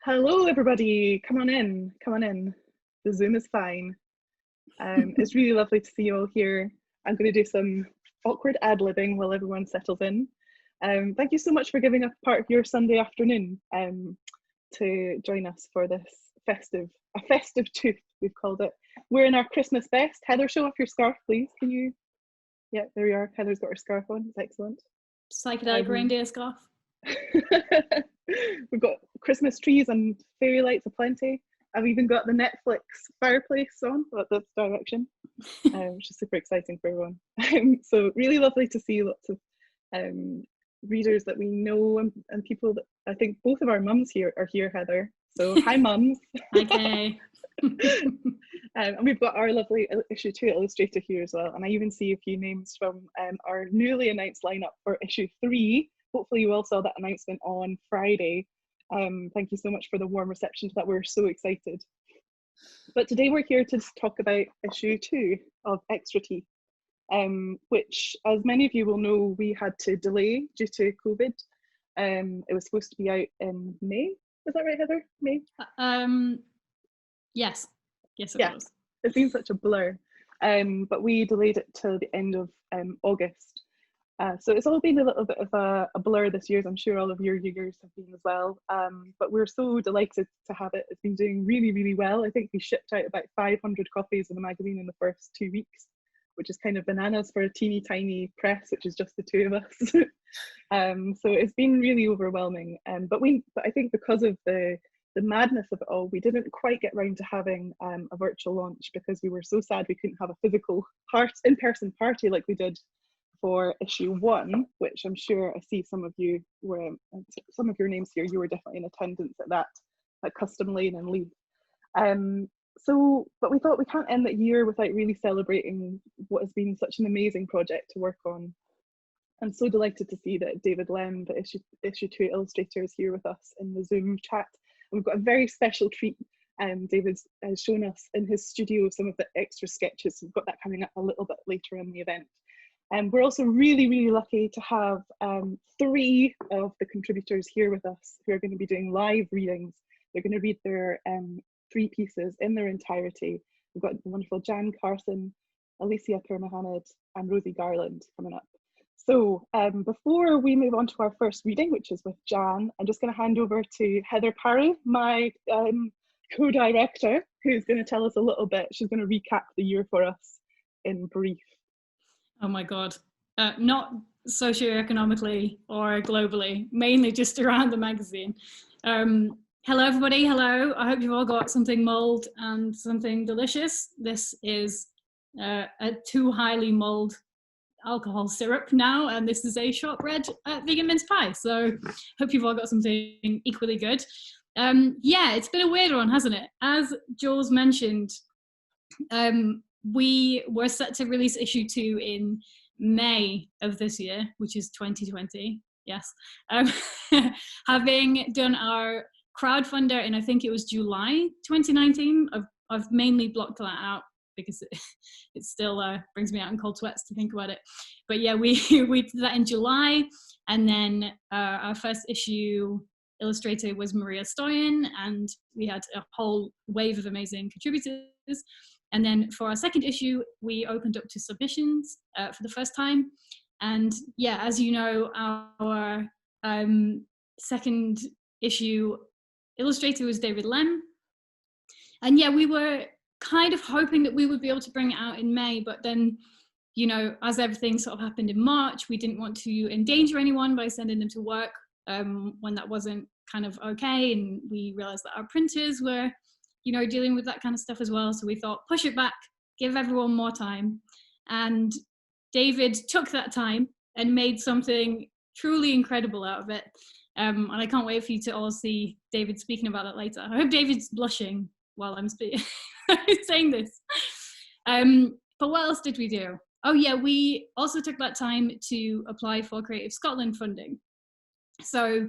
Hello, everybody. Come on in. Come on in. The Zoom is fine. It's really lovely to see you all here. I'm going to do some awkward ad-libbing while everyone settles in. Thank you so much for giving up part of your Sunday afternoon to join us for this a festive tooth, we've called it. We're in our Christmas best. Heather, show off your scarf, please. Can you? Yeah, there we are. Heather's got her scarf on. It's excellent. Psychedelic reindeer scarf. We've got Christmas trees and fairy lights aplenty. I've even got the Netflix fireplace on at this direction, which is super exciting for everyone. So really lovely to see lots of readers that we know and people that I think both of our mums here are here, Heather. So hi mums. Hi Kay. And we've got our lovely issue 2 illustrator here as well. And I even see a few names from our newly announced lineup for issue 3. Hopefully you all saw that announcement on Friday. Thank you so much for the warm reception to that. We're so excited. But today we're here to talk about issue 2 of Extra Teeth, which, as many of you will know, we had to delay due to COVID. It was supposed to be out in May. Is that right, Heather? May? Yes. Yes, it was. It seems such a blur. But we delayed it till the end of August. So it's all been a little bit of a blur this year, as I'm sure all of your readers have been as well. But we're so delighted to have it. It's been doing really, really well. I think we shipped out about 500 copies of the magazine in the first 2 weeks, which is kind of bananas for a teeny tiny press, which is just the 2 of us. So it's been really overwhelming. But I think because of the madness of it all, we didn't quite get round to having a virtual launch because we were so sad we couldn't have a physical in-person party like we did for issue 1, which I'm sure I see some of you were, some of your names here, you were definitely in attendance at that, at Custom Lane and Leith. But we thought we can't end that year without really celebrating what has been such an amazing project to work on. I'm so delighted to see that David Lemm, the issue 2 illustrator, is here with us in the Zoom chat. And we've got a very special treat. David's shown us in his studio some of the extra sketches. We've got that coming up a little bit later in the event. And we're also really, really lucky to have 3 of the contributors here with us who are going to be doing live readings. They're going to read their 3 pieces in their entirety. We've got the wonderful Jan Carson, Alycia Pirmohamed, and Rosie Garland coming up. So before we move on to our first reading, which is with Jan, I'm just going to hand over to Heather Parry, my co-director, who's going to tell us a little bit. She's going to recap the year for us in brief. Oh my God. Not socioeconomically or globally, mainly just around the magazine. Hello everybody, hello. I hope you've all got something mulled and something delicious. This is a too highly mulled alcohol syrup now, and this is a shortbread vegan mince pie. So hope you've all got something equally good. Yeah, it's been a weird one, hasn't it? As Jules mentioned, we were set to release issue 2 in May of this year, which is 2020. Yes. Having done our crowdfunder in, I think it was July 2019. I've mainly blocked that out because it still brings me out in cold sweats to think about it. But yeah, we did that in July, and then our first issue illustrator was Maria Stoyan, and we had a whole wave of amazing contributors. And then for our second issue, we opened up to submissions for the first time. And yeah, as you know, our second issue illustrator was David Lemm. And yeah, we were kind of hoping that we would be able to bring it out in May, but then, you know, as everything sort of happened in March, we didn't want to endanger anyone by sending them to work when that wasn't kind of okay. And we realized that our printers were, you know, dealing with that kind of stuff as well. So we thought, push it back, give everyone more time. And David took that time and made something truly incredible out of it. And I can't wait for you to all see David speaking about it later. I hope David's blushing while I'm saying this. But what else did we do? Oh yeah, we also took that time to apply for Creative Scotland funding. So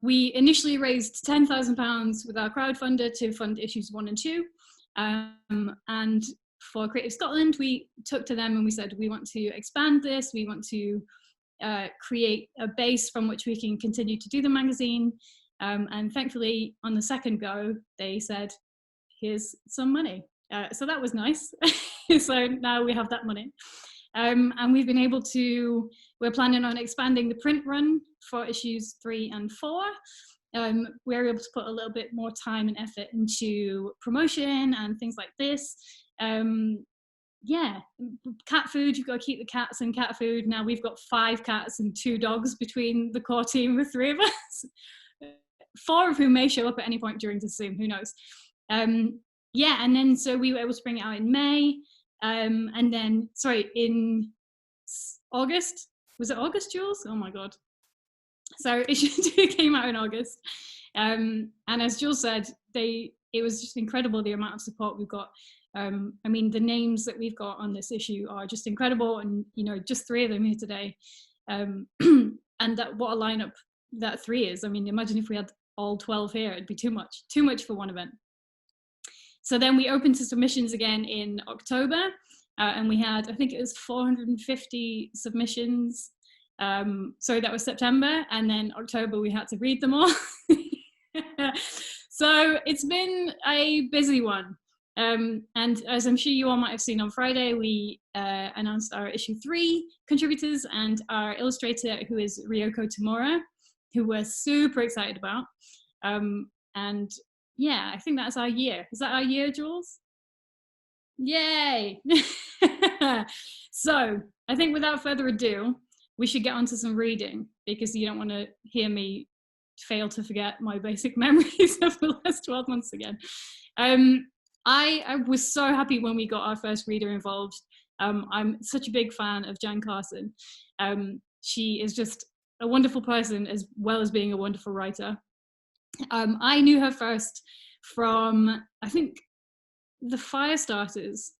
we initially raised £10,000 with our crowdfunder to fund issues 1 and 2. And for Creative Scotland, we took to them and we said, we want to expand this. We want to create a base from which we can continue to do the magazine. And thankfully, on the second go, they said, here's some money. So that was nice. So now we have that money. And we've been able to, we're planning on expanding the print run for issues 3 and 4. We're able to put a little bit more time and effort into promotion and things like this. Yeah, cat food, you've got to keep the cats and cat food. Now we've got 5 cats and 2 dogs between the core team of 3 of us. 4 of whom may show up at any point during the Zoom, who knows. Yeah, and then so we were able to bring it out in May. And then, sorry, in August. Was it August, Jules? Oh my God. So issue 2 came out in August. And as Jules said, it was just incredible the amount of support we've got. I mean, the names that we've got on this issue are just incredible, and you know, just 3 of them here today. And that, what a lineup that 3 is. I mean, imagine if we had all 12 here, it'd be too much for one event. So then we opened to submissions again in October, and we had, I think it was 450 submissions. Sorry, that was September, and then October we had to read them all. So it's been a busy one. And as I'm sure you all might have seen on Friday, we announced our issue 3 contributors and our illustrator, who is Ryoko Tamura, who we're super excited about. And yeah, I think that's our year. Is that our year, Jules? Yay! So I think without further ado, we should get on to some reading, because you don't want to hear me fail to forget my basic memories of the last 12 months again. I was so happy when we got our first reader involved. I'm such a big fan of Jan Carson. She is just a wonderful person as well as being a wonderful writer. I knew her first from, I think, The Firestarters,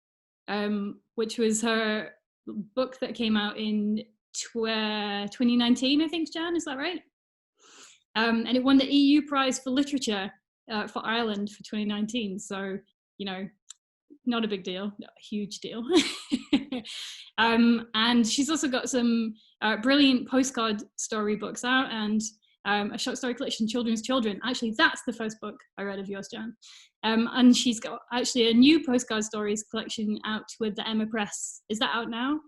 which was her book that came out in 2019, I think, Jan, is that right? And it won the EU Prize for Literature for Ireland for 2019. So, you know, not a big deal, a huge deal. And she's also got some brilliant postcard storybooks out, and a short story collection, Children's Children. Actually, that's the first book I read of yours, Jan. And she's got actually a new postcard stories collection out with the Emma Press. Is that out now?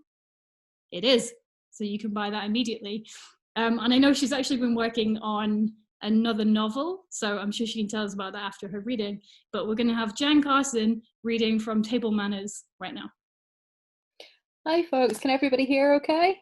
It is. So you can buy that immediately. And I know she's actually been working on another novel, so I'm sure she can tell us about that after her reading. But we're going to have Jan Carson reading from Table Manners right now. Hi folks, can everybody hear okay?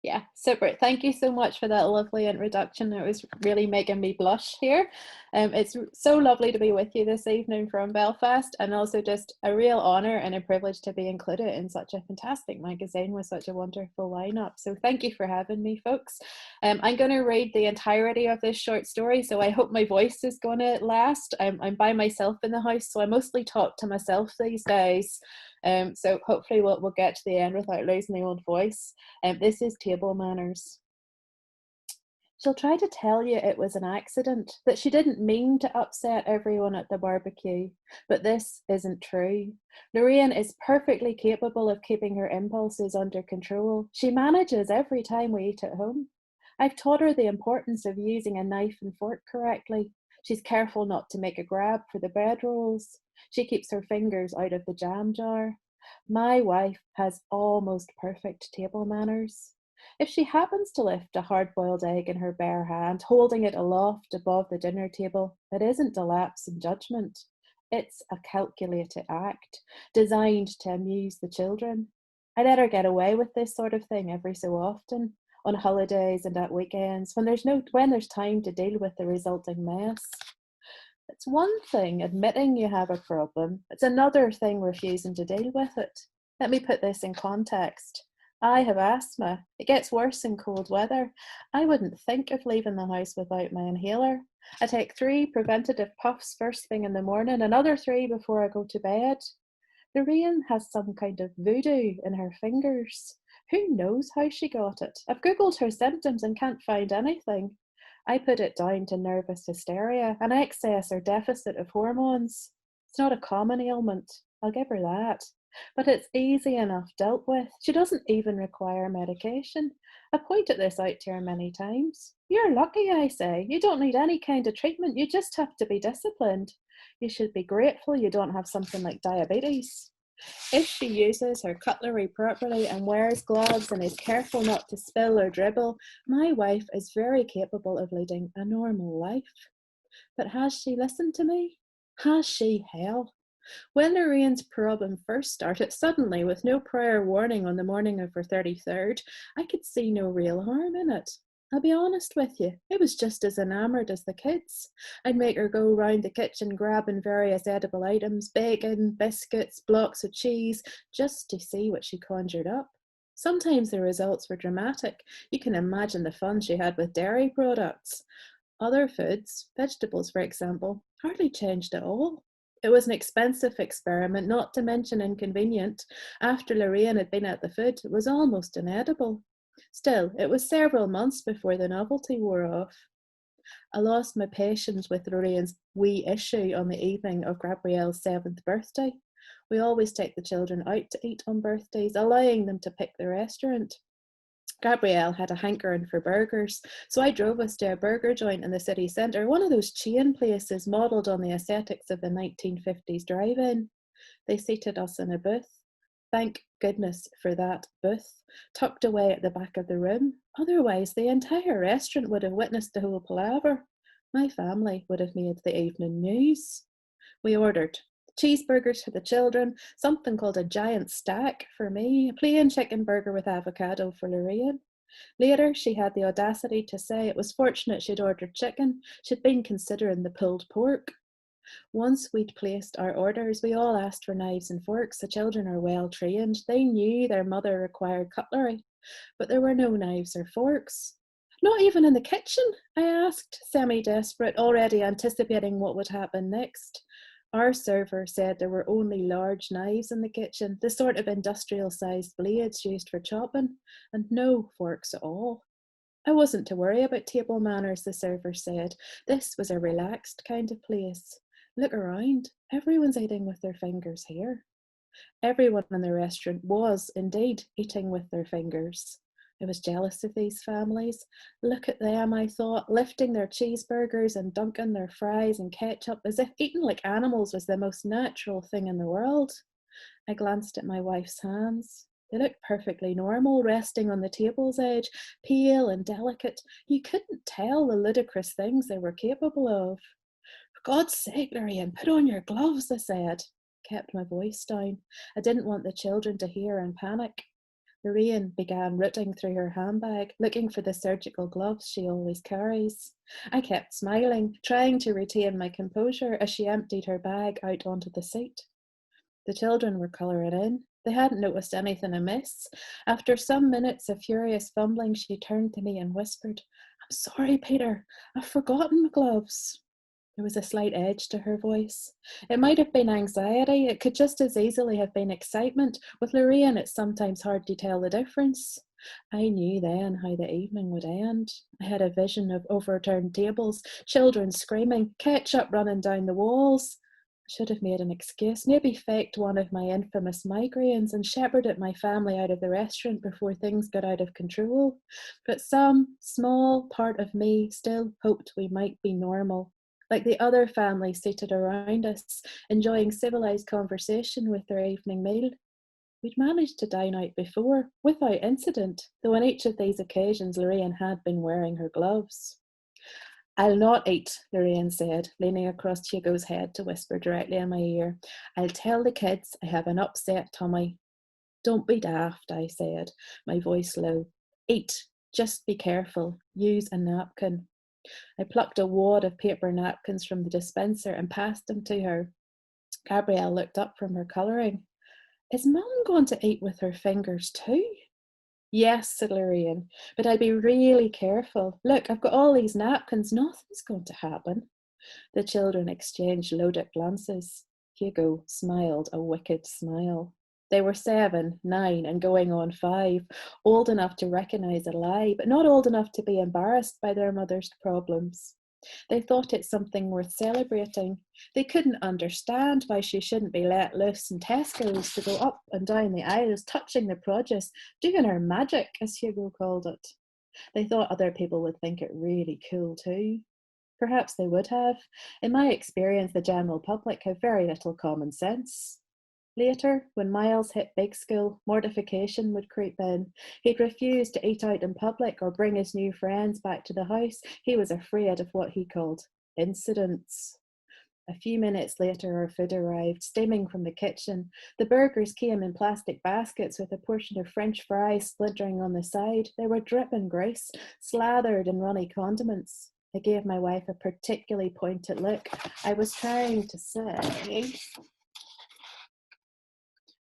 Yeah, super. Thank you so much for that lovely introduction. It was really making me blush here. It's so lovely to be with you this evening from Belfast, and also just a real honour and a privilege to be included in such a fantastic magazine with such a wonderful lineup. So thank you for having me, folks. I'm going to read the entirety of this short story, so I hope my voice is going to last. I'm by myself in the house, so I mostly talk to myself these days. So hopefully we'll get to the end without losing the old voice. This is Table Manners. She'll try to tell you it was an accident, that she didn't mean to upset everyone at the barbecue, but this isn't true. Lorraine is perfectly capable of keeping her impulses under control. She manages every time we eat at home. I've taught her the importance of using a knife and fork correctly. She's careful not to make a grab for the bread rolls. She keeps her fingers out of the jam jar. My wife has almost perfect table manners. If she happens to lift a hard-boiled egg in her bare hand, holding it aloft above the dinner table, it isn't a lapse in judgment. It's a calculated act, designed to amuse the children. I let her get away with this sort of thing every so often, on holidays and at weekends, when there's time to deal with the resulting mess. It's one thing admitting you have a problem. It's another thing refusing to deal with it. Let me put this in context. I have asthma. It gets worse in cold weather. I wouldn't think of leaving the house without my inhaler. I take 3 preventative puffs first thing in the morning, another 3 before I go to bed. Lorraine has some kind of voodoo in her fingers. Who knows how she got it? I've googled her symptoms and can't find anything. I put it down to nervous hysteria, an excess or deficit of hormones. It's not a common ailment, I'll give her that. But it's easy enough dealt with. She doesn't even require medication. I pointed this out to her many times. You're lucky, I say. You don't need any kind of treatment. You just have to be disciplined. You should be grateful you don't have something like diabetes. If she uses her cutlery properly and wears gloves and is careful not to spill or dribble, my wife is very capable of leading a normal life. But has she listened to me? Has she, hell? When Lorraine's problem first started suddenly with no prior warning on the morning of her 33rd, I could see no real harm in it. I'll be honest with you, I was just as enamoured as the kids. I'd make her go round the kitchen grabbing various edible items, bacon, biscuits, blocks of cheese, just to see what she conjured up. Sometimes the results were dramatic. You can imagine the fun she had with dairy products. Other foods, vegetables for example, hardly changed at all. It was an expensive experiment, not to mention inconvenient. After Lorraine had been at the food, it was almost inedible. Still, it was several months before the novelty wore off. I lost my patience with Lorraine's wee issue on the evening of Gabrielle's 7th birthday. We always take the children out to eat on birthdays, allowing them to pick the restaurant. Gabrielle had a hankering for burgers, so I drove us to a burger joint in the city centre, one of those chain places modelled on the aesthetics of the 1950s drive-in. They seated us in a booth. Thank goodness for that booth, tucked away at the back of the room. Otherwise, the entire restaurant would have witnessed the whole palaver. My family would have made the evening news. We ordered cheeseburgers for the children, something called a giant stack for me, a plain chicken burger with avocado for Lorraine. Later, she had the audacity to say it was fortunate she'd ordered chicken. She'd been considering the pulled pork. Once we'd placed our orders, we all asked for knives and forks. The children are well trained. They knew their mother required cutlery, but there were no knives or forks. Not even in the kitchen? I asked, semi-desperate, already anticipating what would happen next. Our server said there were only large knives in the kitchen, the sort of industrial-sized blades used for chopping, and no forks at all. I wasn't to worry about table manners, the server said. This was a relaxed kind of place. Look around. Everyone's eating with their fingers here. Everyone in the restaurant was, indeed, eating with their fingers. I was jealous of these families. Look at them, I thought, lifting their cheeseburgers and dunking their fries and ketchup as if eating like animals was the most natural thing in the world. I glanced at my wife's hands. They looked perfectly normal, resting on the table's edge, pale and delicate. You couldn't tell the ludicrous things they were capable of. For God's sake, Lorraine, put on your gloves, I said. Kept my voice down. I didn't want the children to hear and panic. Lorraine began rooting through her handbag, looking for the surgical gloves she always carries. I kept smiling, trying to retain my composure as she emptied her bag out onto the seat. The children were colouring in. They hadn't noticed anything amiss. After some minutes of furious fumbling, she turned to me and whispered, "I'm sorry, Peter. I've forgotten my gloves." There was a slight edge to her voice. It might have been anxiety. It could just as easily have been excitement. With Lorraine, it's sometimes hard to tell the difference. I knew then how the evening would end. I had a vision of overturned tables, children screaming, ketchup running down the walls. I should have made an excuse, maybe faked one of my infamous migraines and shepherded my family out of the restaurant before things got out of control. But some small part of me still hoped we might be normal, like the other families seated around us, enjoying civilised conversation with their evening meal. We'd managed to dine out before, without incident, though on each of these occasions Lorraine had been wearing her gloves. "I'll not eat," Lorraine said, leaning across Hugo's head to whisper directly in my ear. "I'll tell the kids I have an upset tummy." "Don't be daft," I said, my voice low. "Eat. Just be careful. Use a napkin." I plucked a wad of paper napkins from the dispenser and passed them to her. Gabrielle looked up from her colouring. "Is Mum going to eat with her fingers too?" "Yes," said Lorraine, "but I'll be really careful. Look, I've got all these napkins. Nothing's going to happen." The children exchanged loaded glances. Hugo smiled a wicked smile. They were 7, 9, and going on 5, old enough to recognise a lie, but not old enough to be embarrassed by their mother's problems. They thought it something worth celebrating. They couldn't understand why she shouldn't be let loose in Tesco's to go up and down the aisles, touching the produce, doing her magic, as Hugo called it. They thought other people would think it really cool too. Perhaps they would have. In my experience, the general public have very little common sense. Later, when Miles hit big school, mortification would creep in. He'd refuse to eat out in public or bring his new friends back to the house. He was afraid of what he called incidents. A few minutes later, our food arrived, steaming from the kitchen. The burgers came in plastic baskets with a portion of French fries splintering on the side. They were dripping grease, slathered in runny condiments. I gave my wife a particularly pointed look. I was trying to say,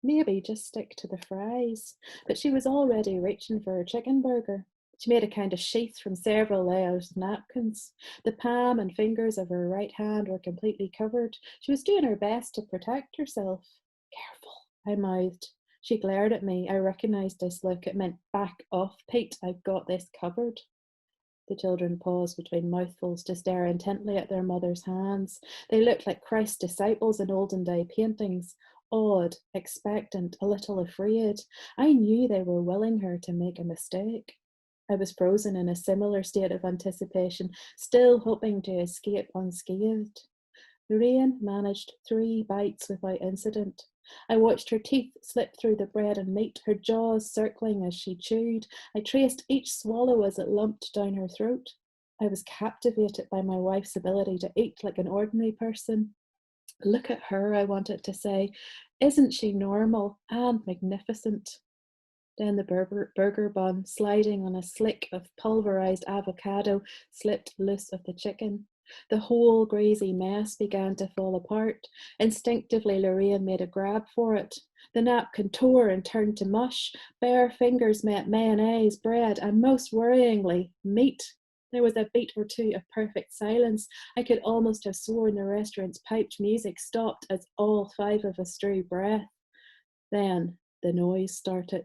maybe just stick to the fries. But she was already reaching for her chicken burger. She made a kind of sheath from several layers of napkins. The palm and fingers of her right hand were completely covered. She was doing her best to protect herself. Careful, I mouthed. She glared at me. I recognised this look. It meant, back off, Pete. I've got this covered. The children paused between mouthfuls to stare intently at their mother's hands. They looked like Christ's disciples in olden day paintings. Awed, expectant, a little afraid. I knew they were willing her to make a mistake. I was frozen in a similar state of anticipation, still hoping to escape unscathed. Lorraine managed 3 bites without incident. I watched her teeth slip through the bread and meat, her jaws circling as she chewed. I traced each swallow as it lumped down her throat. I was captivated by my wife's ability to eat like an ordinary person. Look at her, I wanted to say. Isn't she normal and magnificent? Then the burger bun, sliding on a slick of pulverized avocado, slipped loose of the chicken. The whole greasy mess began to fall apart. Instinctively, Lorraine made a grab for it. The napkin tore and turned to mush. Bare fingers met mayonnaise, bread, and most worryingly, meat. There was a beat or two of perfect silence. I could almost have sworn the restaurant's piped music stopped as all 5 of us drew breath. Then the noise started.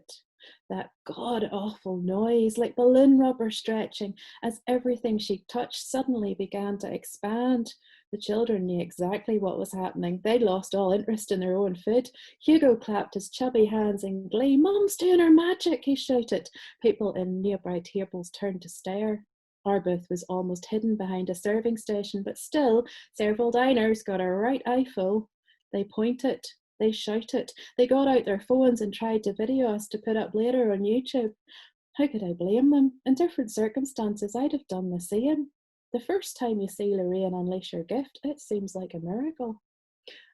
That god-awful noise, like balloon rubber stretching, as everything she touched suddenly began to expand. The children knew exactly what was happening. They'd lost all interest in their own food. Hugo clapped his chubby hands in glee. "Mum's doing her magic," he shouted. People in nearby tables turned to stare. Our booth was almost hidden behind a serving station, but still, several diners got a right eyeful. They pointed. They shouted. They got out their phones and tried to video us to put up later on YouTube. How could I blame them? In different circumstances, I'd have done the same. The first time you see Lorraine unleash her gift, it seems like a miracle.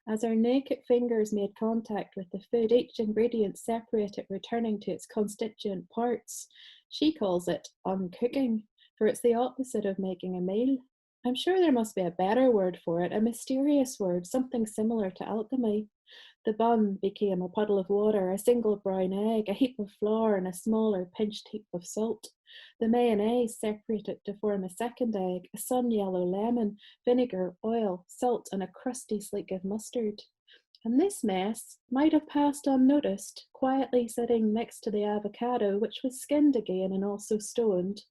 As her naked fingers made contact with the food, each ingredient separated, returning to its constituent parts. She calls it uncooking, for it's the opposite of making a meal. I'm sure there must be a better word for it, a mysterious word, something similar to alchemy. The bun became a puddle of water, a single brown egg, a heap of flour, and a smaller pinched heap of salt. The mayonnaise separated to form a second egg, a sun-yellow lemon, vinegar, oil, salt, and a crusty sleek of mustard. And this mess might have passed unnoticed, quietly sitting next to the avocado, which was skinned again and also stoned,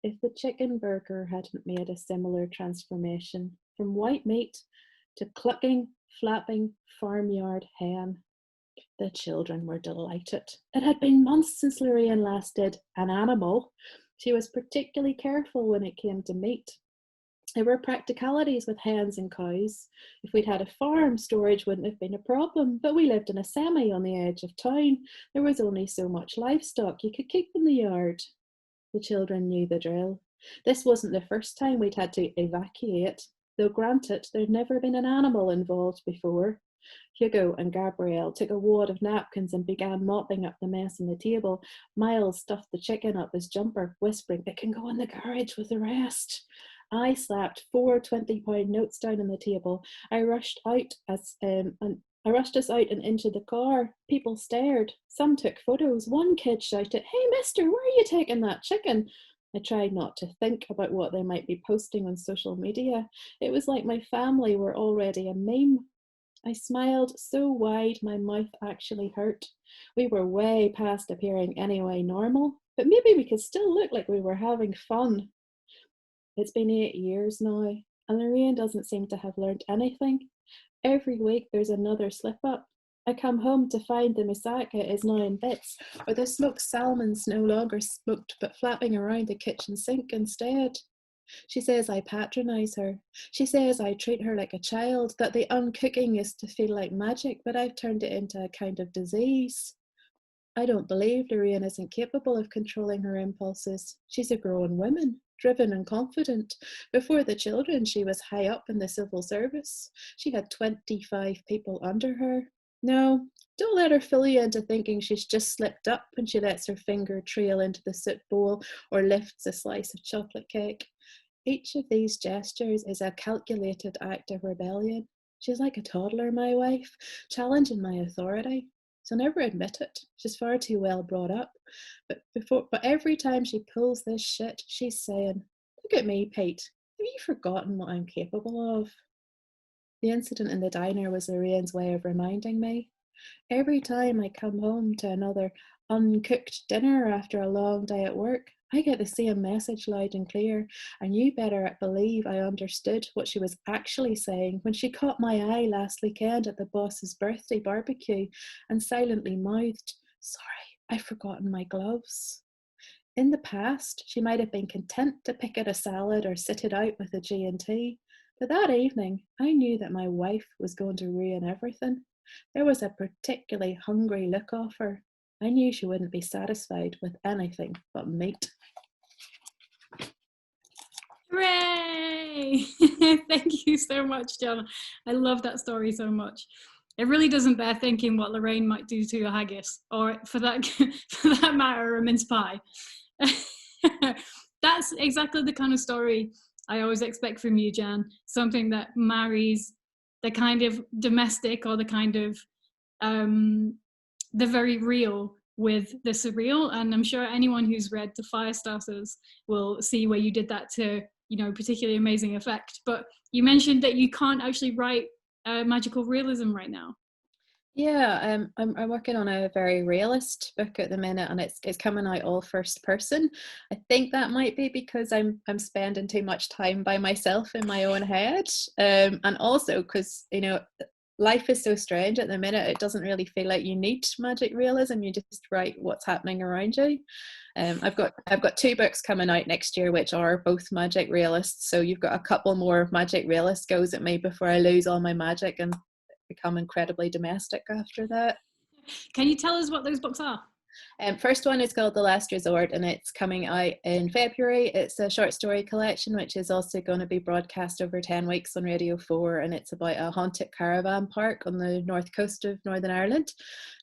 if the chicken burger hadn't made a similar transformation from white meat to clucking, flapping farmyard hen. The children were delighted. It had been months since Lorraine last did an animal. She was particularly careful when it came to meat. There were practicalities with hens and cows. If we'd had a farm, storage wouldn't have been a problem, but we lived in a semi on the edge of town. There was only so much livestock you could keep in the yard. The children knew the drill. This wasn't the first time we'd had to evacuate, though granted there'd never been an animal involved before. Hugo and Gabrielle took a wad of napkins and began mopping up the mess on the table. Miles stuffed the chicken up his jumper, whispering, "It can go in the garage with the rest." I slapped 4 20-pound notes down on the table. I rushed us out and into the car. People stared. Some took photos. One kid shouted, "Hey, mister, where are you taking that chicken?" I tried not to think about what they might be posting on social media. It was like my family were already a meme. I smiled so wide my mouth actually hurt. We were way past appearing anyway normal, but maybe we could still look like we were having fun. It's been 8 years now, and Lorraine doesn't seem to have learnt anything. Every week there's another slip up. I come home to find the moussaka is now in bits, or the smoked salmon's no longer smoked but flapping around the kitchen sink instead. She says I patronise her. She says I treat her like a child, that the uncooking is to feel like magic, but I've turned it into a kind of disease. I don't believe Lorraine isn't capable of controlling her impulses. She's a grown woman, driven and confident. Before the children, she was high up in the civil service. She had 25 people under her. No, don't let her fool you into thinking she's just slipped up when she lets her finger trail into the soup bowl or lifts a slice of chocolate cake. Each of these gestures is a calculated act of rebellion. She's like a toddler, my wife, challenging my authority. She'll never admit it. She's far too well brought up. But every time she pulls this shit, she's saying, "Look at me, Pete. Have you forgotten what I'm capable of?" The incident in the diner was Lorraine's way of reminding me. Every time I come home to another uncooked dinner after a long day at work, I get the same message loud and clear, and you better believe I understood what she was actually saying when she caught my eye last weekend at the boss's birthday barbecue and silently mouthed, "Sorry, I've forgotten my gloves." In the past, she might have been content to pick at a salad or sit it out with a G&T, but that evening, I knew that my wife was going to ruin everything. There was a particularly hungry look off her. I knew she wouldn't be satisfied with anything but meat. Hooray! Thank you so much, Jan. I love that story so much. It really doesn't bear thinking what Lorraine might do to a haggis, or for that matter, a mince pie. That's exactly the kind of story I always expect from you, Jan. Something that marries the kind of domestic or the kind of the very real with the surreal. And I'm sure anyone who's read The Firestarters will see where you did that to, particularly amazing effect. But you mentioned that you can't actually write magical realism right now. Yeah, I'm working on a very realist book at the minute, and it's coming out all first person. I think that might be because I'm spending too much time by myself in my own head, and also because life is so strange at the minute. It doesn't really feel like you need magic realism. You just write what's happening around you. I've got 2 books coming out next year which are both magic realists. So you've got a couple more magic realist goes at me before I lose all my magic and become incredibly domestic after that. Can you tell us what those books are? First one is called The Last Resort, and it's coming out in February. It's a short story collection which is also going to be broadcast over 10 weeks on Radio 4, and it's about a haunted caravan park on the north coast of Northern Ireland.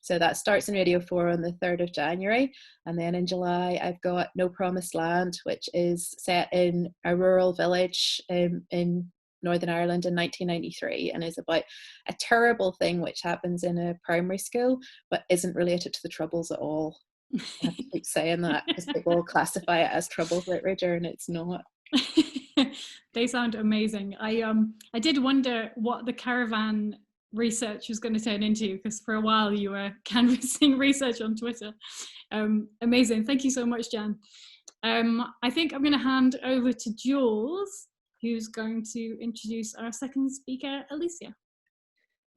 So that starts in Radio 4 on the 3rd of January, and then in July I've got No Promised Land, which is set in a rural village in Northern Ireland in 1993, and is about a terrible thing which happens in a primary school but isn't related to the Troubles at all. I have to keep saying that because people classify it as Troubles literature and it's not. They sound amazing. I did wonder what the caravan research was going to turn into, because for a while you were canvassing research on Twitter. Amazing. Thank you so much, Jan. I think I'm going to hand over to Jules, who's going to introduce our second speaker, Alycia.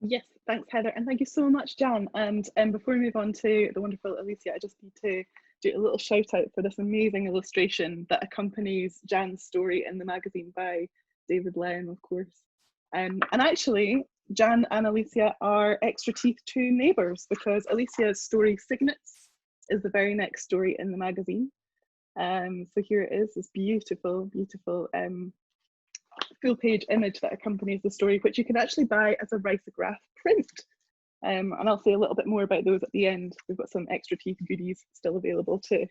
Yes, thanks, Heather, and thank you so much, Jan. And before we move on to the wonderful Alycia, I just need to do a little shout out for this amazing illustration that accompanies Jan's story in the magazine by David Lemm, of course. And actually, Jan and Alycia are extra teeth 2 neighbours, because Alicia's story Cygnets is the very next story in the magazine. So here it is, this beautiful, beautiful full page image that accompanies the story, which you can actually buy as a risograph print. And I'll say a little bit more about those at the end. We've got some extra teeth goodies still available to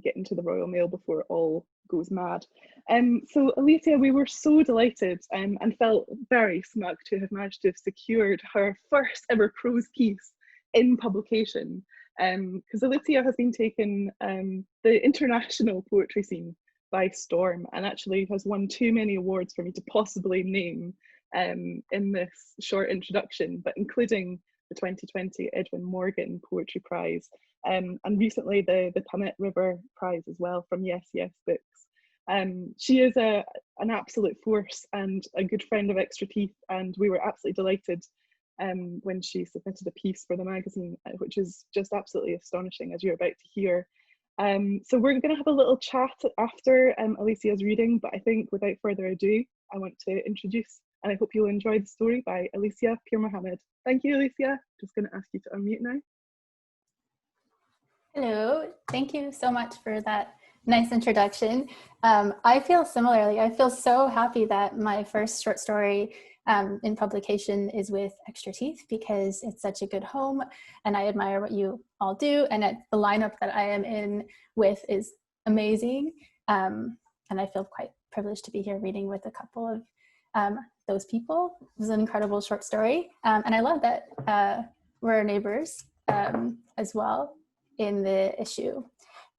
get into the Royal Mail before all goes mad. So Alycia, we were so delighted and felt very smug to have managed to have secured her first ever prose piece in publication, because Alycia has been taking the international poetry scene by storm, and actually has won too many awards for me to possibly name in this short introduction, but including the 2020 Edwin Morgan Poetry Prize, and recently the Punnett River Prize as well from Yes Yes Books. She is an absolute force and a good friend of Extra Teeth, and we were absolutely delighted when she submitted a piece for the magazine, which is just absolutely astonishing, as you're about to hear. So we're going to have a little chat after Alycia's reading, but I think without further ado, I want to introduce, and I hope you'll enjoy the story by Alycia Pirmohamed. Thank you, Alycia. Just going to ask you to unmute now. Hello, thank you so much for that nice introduction. I feel similarly. I feel so happy that my first short story in publication is with Extra Teeth, because it's such a good home and I admire what you all do, and the lineup that I am in with is amazing, and I feel quite privileged to be here reading with a couple of those people. It was an incredible short story, and I love that we're neighbors as well in the issue.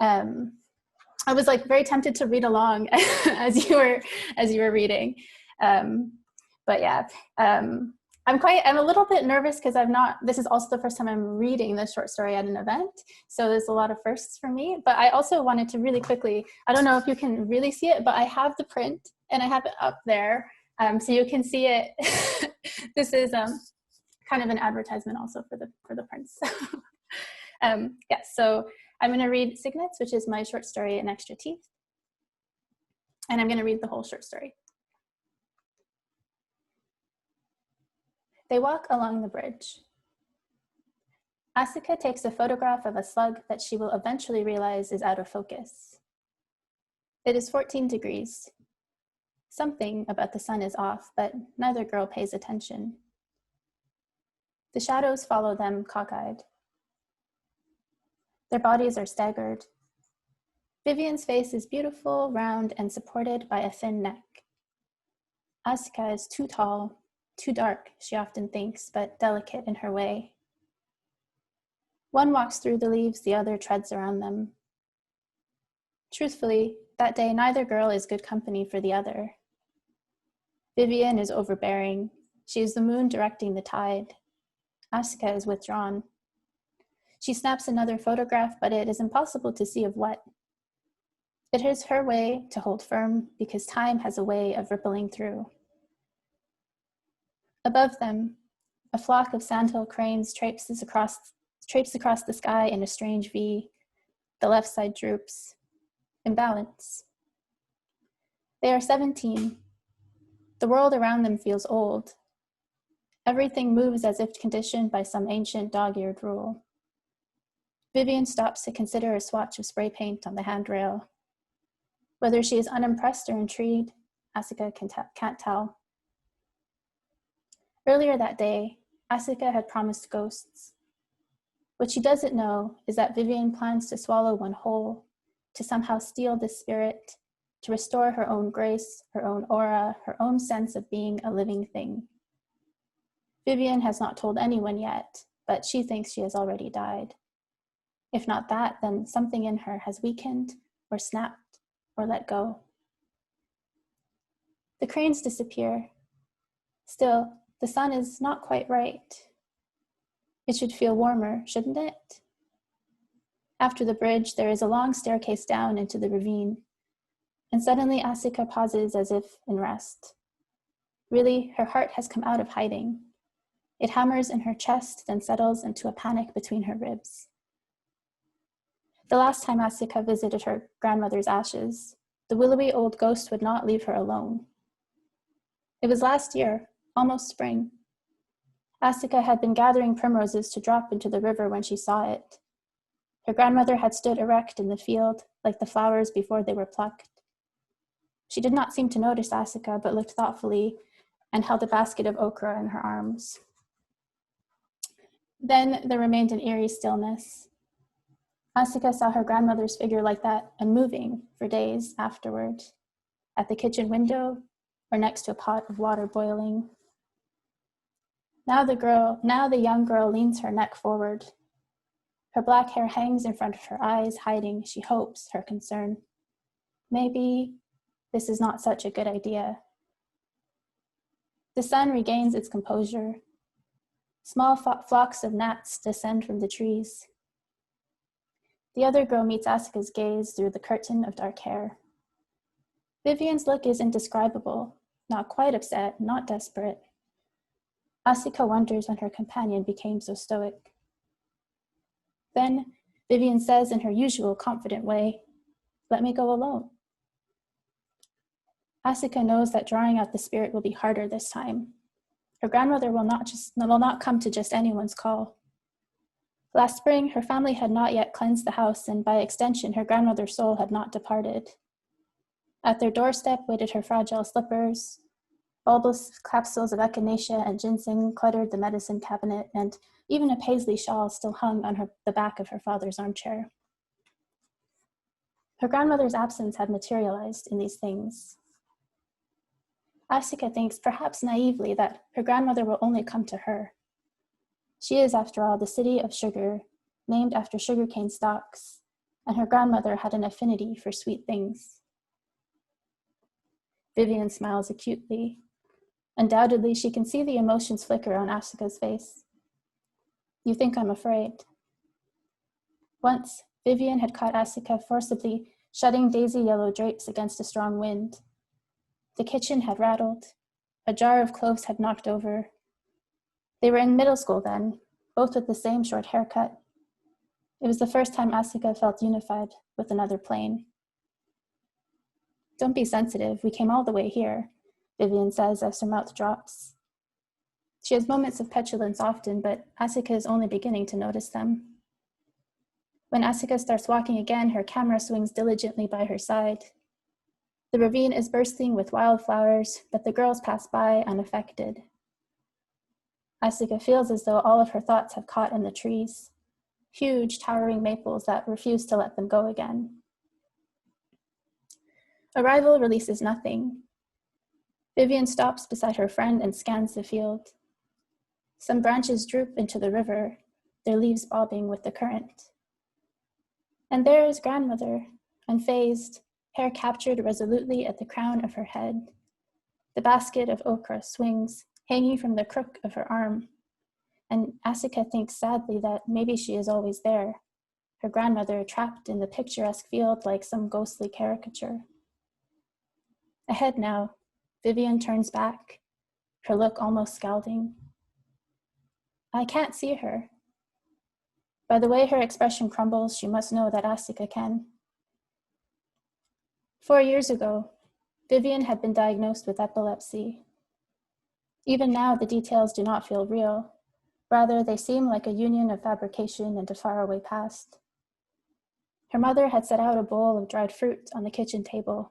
I was like very tempted to read along as you were reading, but yeah, I'm a little bit nervous because this is also the first time I'm reading this short story at an event, so there's a lot of firsts for me. But I also wanted to really quickly, I don't know if you can really see it, but I have the print and I have it up there, so you can see it. This is kind of an advertisement also for the prints. Yeah, so I'm going to read Cygnets, which is my short story in Extra Teeth, and I'm going to read the whole short story. They walk along the bridge. Alycia takes a photograph of a slug that she will eventually realize is out of focus. It is 14 degrees. Something about the sun is off, but neither girl pays attention. The shadows follow them cockeyed. Their bodies are staggered. Vivian's face is beautiful, round, and supported by a thin neck. Alycia is too tall, too dark, she often thinks, but delicate in her way. One walks through the leaves, the other treads around them. Truthfully, that day neither girl is good company for the other. Vivian is overbearing. She is the moon directing the tide. Alycia is withdrawn. She snaps another photograph, but it is impossible to see of what. It is her way to hold firm, because time has a way of rippling through. Above them, a flock of sandhill cranes traipses across the sky in a strange V. The left side droops. Imbalance. They are 17. The world around them feels old. Everything moves as if conditioned by some ancient dog-eared rule. Vivian stops to consider a swatch of spray paint on the handrail. Whether she is unimpressed or intrigued, Alycia can't tell. Earlier that day, Alycia had promised ghosts. What she doesn't know is that Vivian plans to swallow one whole, to somehow steal this spirit, to restore her own grace, her own aura, her own sense of being a living thing. Vivian has not told anyone yet, but she thinks she has already died. If not that, then something in her has weakened, or snapped, or let go. The cranes disappear. Still, the sun is not quite right. It should feel warmer, shouldn't it? After the bridge, there is a long staircase down into the ravine, and suddenly Alycia pauses as if in rest. Really, her heart has come out of hiding. It hammers in her chest, then settles into a panic between her ribs. The last time Alycia visited her grandmother's ashes, the willowy old ghost would not leave her alone. It was last year, almost spring. Alycia had been gathering primroses to drop into the river when she saw it. Her grandmother had stood erect in the field, like the flowers before they were plucked. She did not seem to notice Alycia, but looked thoughtfully and held a basket of okra in her arms. Then there remained an eerie stillness. Alycia saw her grandmother's figure like that, unmoving, for days afterward, at the kitchen window or next to a pot of water boiling. Now the young girl leans her neck forward. Her black hair hangs in front of her eyes, hiding, she hopes, her concern. Maybe this is not such a good idea. The sun regains its composure. Small flocks of gnats descend from the trees. The other girl meets Alycia's gaze through the curtain of dark hair. Vivian's look is indescribable, not quite upset, not desperate. Alycia wonders when her companion became so stoic. Then Vivian says in her usual confident way, "Let me go alone." Alycia knows that drawing out the spirit will be harder this time. Her grandmother will not come to just anyone's call. Last spring, her family had not yet cleansed the house, and by extension, her grandmother's soul had not departed. At their doorstep waited her fragile slippers. Bulbous capsules of echinacea and ginseng cluttered the medicine cabinet, and even a paisley shawl still hung on the back of her father's armchair. Her grandmother's absence had materialized in these things. Alycia thinks, perhaps naively, that her grandmother will only come to her. She is, after all, the city of sugar, named after sugarcane stalks, and her grandmother had an affinity for sweet things. Vivian smiles acutely. Undoubtedly, she can see the emotions flicker on Alycia's face. "You think I'm afraid?" Once, Vivian had caught Alycia forcibly shutting daisy yellow drapes against a strong wind. The kitchen had rattled. A jar of cloves had knocked over. They were in middle school then, both with the same short haircut. It was the first time Alycia felt unified with another plane. "Don't be sensitive, we came all the way here," Vivian says as her mouth drops. She has moments of petulance often, but Alycia is only beginning to notice them. When Alycia starts walking again, her camera swings diligently by her side. The ravine is bursting with wildflowers, but the girls pass by unaffected. Alycia feels as though all of her thoughts have caught in the trees, huge, towering maples that refuse to let them go again. Arrival releases nothing. Vivian stops beside her friend and scans the field. Some branches droop into the river, their leaves bobbing with the current. And there is grandmother, unfazed, hair captured resolutely at the crown of her head. The basket of okra swings, hanging from the crook of her arm. And Alycia thinks sadly that maybe she is always there, her grandmother trapped in the picturesque field like some ghostly caricature. Ahead now, Vivian turns back, her look almost scalding. I can't see her. By the way her expression crumbles, she must know that Alycia can. 4 years ago, Vivian had been diagnosed with epilepsy. Even now, the details do not feel real. Rather, they seem like a union of fabrication and a faraway past. Her mother had set out a bowl of dried fruit on the kitchen table.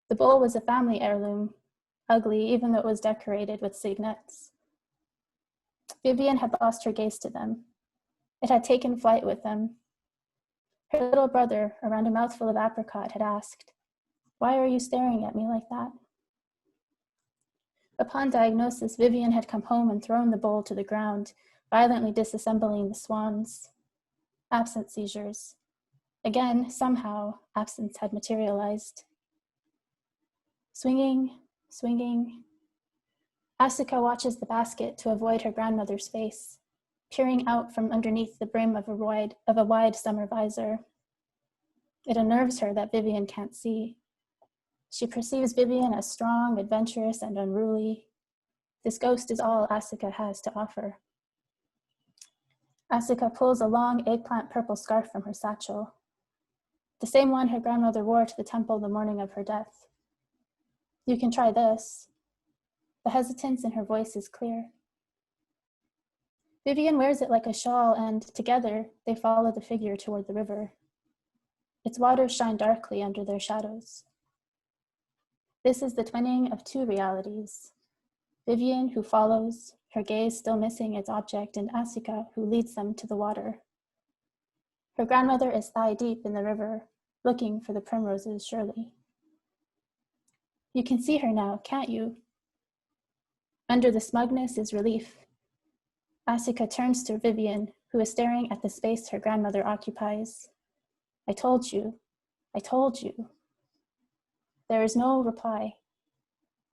The bowl was a family heirloom, ugly even though it was decorated with cygnets. Vivian had lost her gaze to them. It had taken flight with them. Her little brother, around a mouthful of apricot, had asked, "Why are you staring at me like that?" Upon diagnosis, Vivian had come home and thrown the bowl to the ground, violently disassembling the swans. Absence seizures. Again, somehow, absence had materialized. Swinging, swinging. Alycia watches the basket to avoid her grandmother's face, peering out from underneath the brim of a wide summer visor. It unnerves her that Vivian can't see. She perceives Vivian as strong, adventurous, and unruly. This ghost is all Alycia has to offer. Alycia pulls a long eggplant purple scarf from her satchel, the same one her grandmother wore to the temple the morning of her death. "You can try this." The hesitance in her voice is clear. Vivian wears it like a shawl, and together they follow the figure toward the river. Its waters shine darkly under their shadows. This is the twinning of two realities. Vivian, who follows, her gaze still missing its object, and Alycia, who leads them to the water. Her grandmother is thigh deep in the river, looking for the primroses surely. You can see her now, can't you? Under the smugness is relief. Alycia turns to Vivian, who is staring at the space her grandmother occupies. I told you. I told you. There is no reply.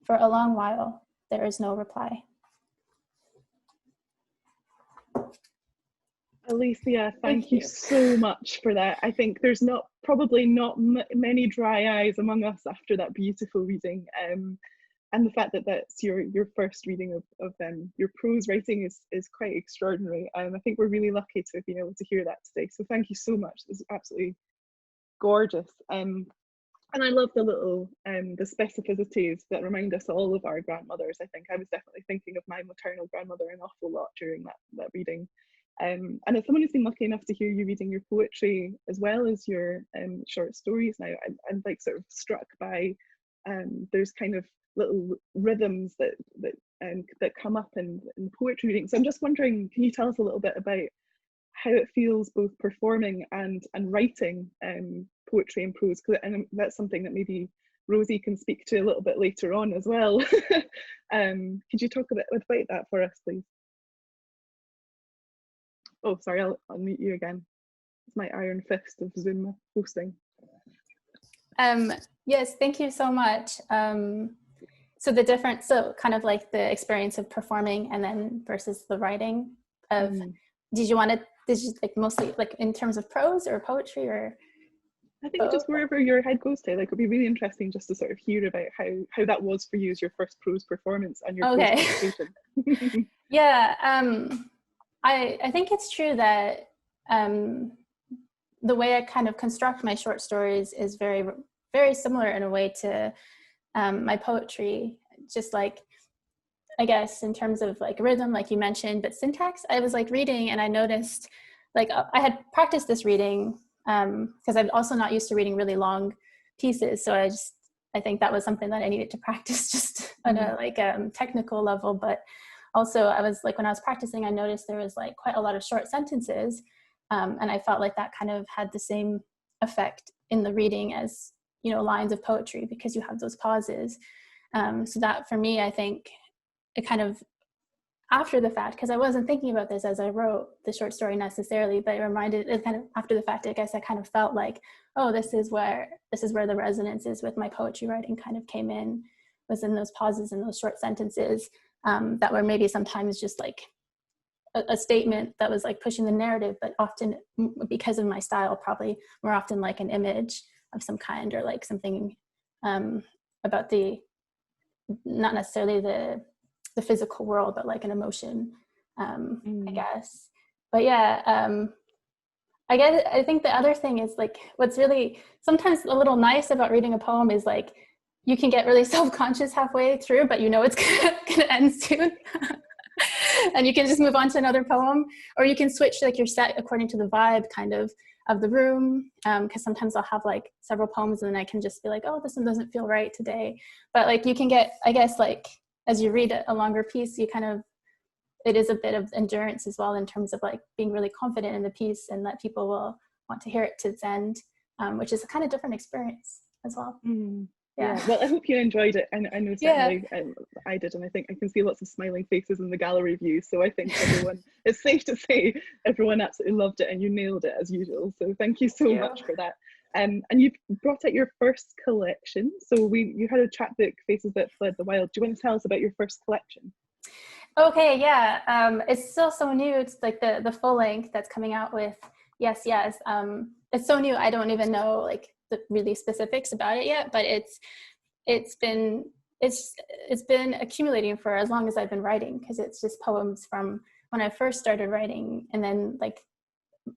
For a long while, there is no reply. Alycia, thank you so much for that. I think there's not probably not many dry eyes among us after that beautiful reading. And the fact that that's your first reading of your prose writing is quite extraordinary. I think we're really lucky to have been able to hear that today. So thank you so much. It's absolutely gorgeous. And I love the little the specificities that remind us all of our grandmothers. I think I was definitely thinking of my maternal grandmother an awful lot during that reading. And as someone who's been lucky enough to hear you reading your poetry as well as your short stories now, I'm like sort of struck by there's kind of little rhythms that come up in poetry reading. So I'm just wondering, can you tell us a little bit about how it feels both performing and writing poetry and prose? And that's something that maybe Rosie can speak to a little bit later on as well. Could you talk a bit about that for us, please? Oh, sorry, I'll mute you again. It's my iron fist of Zoom hosting. Yes, thank you so much. So the difference, so kind of like the experience of performing and then versus the writing of, did you like mostly like in terms of prose or poetry, or? I think just wherever your head goes to, like, it'd be really interesting just to sort of hear about how that was for you as your first prose performance and your prose publication. Yeah, I think it's true that the way I kind of construct my short stories is very, very similar in a way to my poetry, just like, I guess, in terms of like rhythm, like you mentioned, but syntax. I was like reading and I noticed, like, I had practiced this reading because I'm also not used to reading really long pieces. So I think that was something that I needed to practice just on a like technical level. But also I was like, when I was practicing, I noticed there was like quite a lot of short sentences. And I felt like that kind of had the same effect in the reading as, you know, lines of poetry, because you have those pauses. So that for me, I think it kind of, after the fact, because I wasn't thinking about this as I wrote the short story necessarily, but it kind of after the fact, I guess I kind of felt like, oh, this is where the resonance is with my poetry writing kind of came in, was in those pauses and those short sentences that were maybe sometimes just like a statement that was like pushing the narrative, but often, because of my style, probably more often like an image of some kind, or like something about not necessarily the physical world, but like an emotion, I guess. But yeah, I think the other thing is like, what's really sometimes a little nice about reading a poem is like, you can get really self-conscious halfway through, but you know it's gonna end soon. And you can just move on to another poem, or you can switch like your set according to the vibe kind of the room, because sometimes I'll have like several poems and then I can just be like, oh, this one doesn't feel right today. But like you can get, I guess, like as you read a longer piece, you kind of, it is a bit of endurance as well, in terms of like being really confident in the piece and that people will want to hear it to its end, which is a kind of different experience as well. Yeah, well, I hope you enjoyed it, and I know certainly I did, and I think I can see lots of smiling faces in the gallery view, so I think everyone, it's safe to say everyone absolutely loved it and you nailed it as usual, so thank you so much for that. And you've brought out your first collection, so you had a chapbook, Faces That Fled the Wild. Do you want to tell us about your first collection? Okay, yeah, it's still so new. It's like the full length that's coming out with Yes, Yes. It's so new, I don't even know like the really specifics about it yet, but it's been accumulating for as long as I've been writing, because it's just poems from when I first started writing, and then like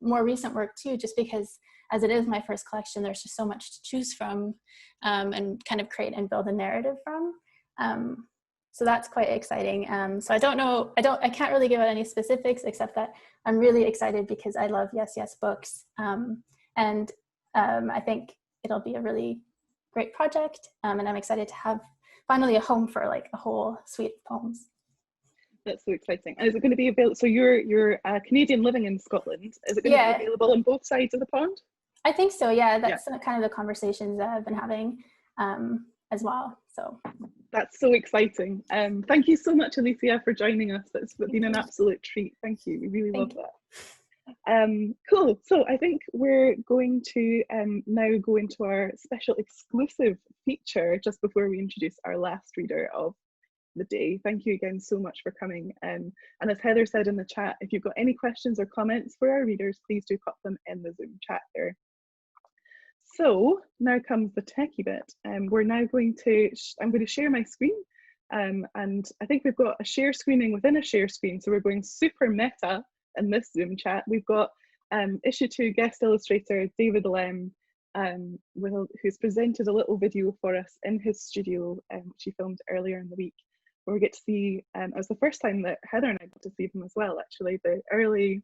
more recent work too, just because as it is my first collection, there's just so much to choose from and kind of create and build a narrative from. So that's quite exciting. So I can't really give out any specifics, except that I'm really excited because I love Yes, Yes books. And I think it'll be a really great project. And I'm excited to have finally a home for like a whole suite of poems. That's so exciting. And is it going to be available? So you're a Canadian living in Scotland. Is it going to be available on both sides of the pond? I think so. Yeah, that's kind of the conversations that I've been having as well. So that's so exciting. Thank you so much, Alycia, for joining us. It's been an absolute treat. Thank you. We really love that. Cool. So I think we're going to now go into our special exclusive feature just before we introduce our last reader of the day. Thank you again so much for coming. And as Heather said in the chat, if you've got any questions or comments for our readers, please do pop them in the Zoom chat there. So now comes the techie bit. We're now going to, I'm going to share my screen. And I think we've got a share screening within a share screen. So we're going super meta in this Zoom chat. We've got issue 2 guest illustrator David Lemm, who's presented a little video for us in his studio, which he filmed earlier in the week, where we get to see, it was the first time that Heather and I got to see them as well, actually, the early,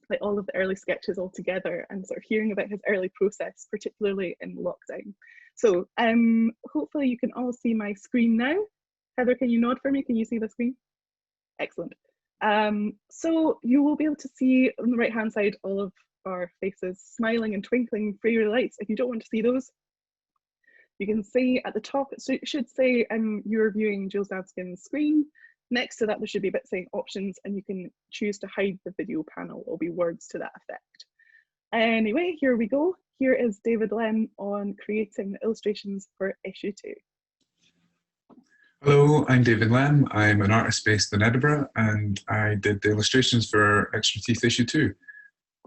like all of the early sketches all together, and sort of hearing about his early process, particularly in lockdown. So hopefully you can all see my screen now. Heather, can you nod for me? Can you see the screen? Excellent. So you will be able to see on the right hand side all of our faces smiling and twinkling fairy lights. If you don't want to see those, you can see at the top, so it should say you're viewing Jules Davskin's screen. Next to that there should be a bit saying options, and you can choose to hide the video panel. There'll be words to that effect. Anyway, here we go. Here is David Lemm on creating the illustrations for issue 2. Hello, I'm David Lemm. I'm an artist based in Edinburgh, and I did the illustrations for Extra Teeth issue 2.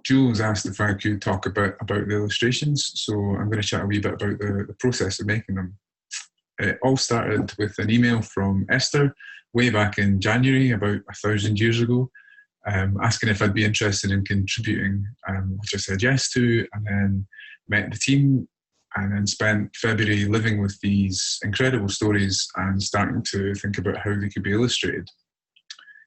Jules asked if I could talk about the illustrations, so I'm going to chat a wee bit about the process of making them. It all started with an email from Esther way back in January, about 1,000 years ago, asking if I'd be interested in contributing, which I said yes to, and then met the team, and then spent February living with these incredible stories and starting to think about how they could be illustrated.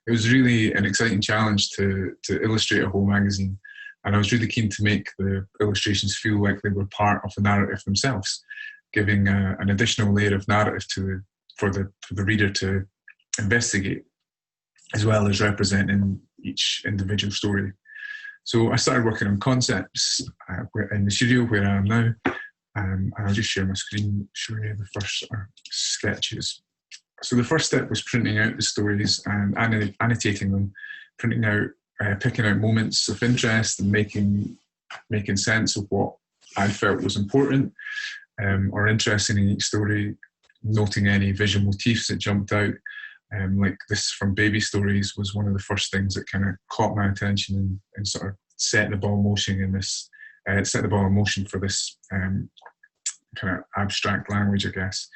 It was really an exciting challenge to illustrate a whole magazine, and I was really keen to make the illustrations feel like they were part of the narrative themselves, giving an additional layer of narrative for the reader to investigate, as well as representing each individual story. So I started working on concepts in the studio where I am now. And I'll just share my screen, show you the first sketches. So the first step was printing out the stories and annotating them, printing out, picking out moments of interest and making sense of what I felt was important or interesting in each story, noting any visual motifs that jumped out. Like this from Baby Stories was one of the first things that kind of caught my attention and sort of set the ball in motion in this. Set the ball in motion for this kind of abstract language, I guess.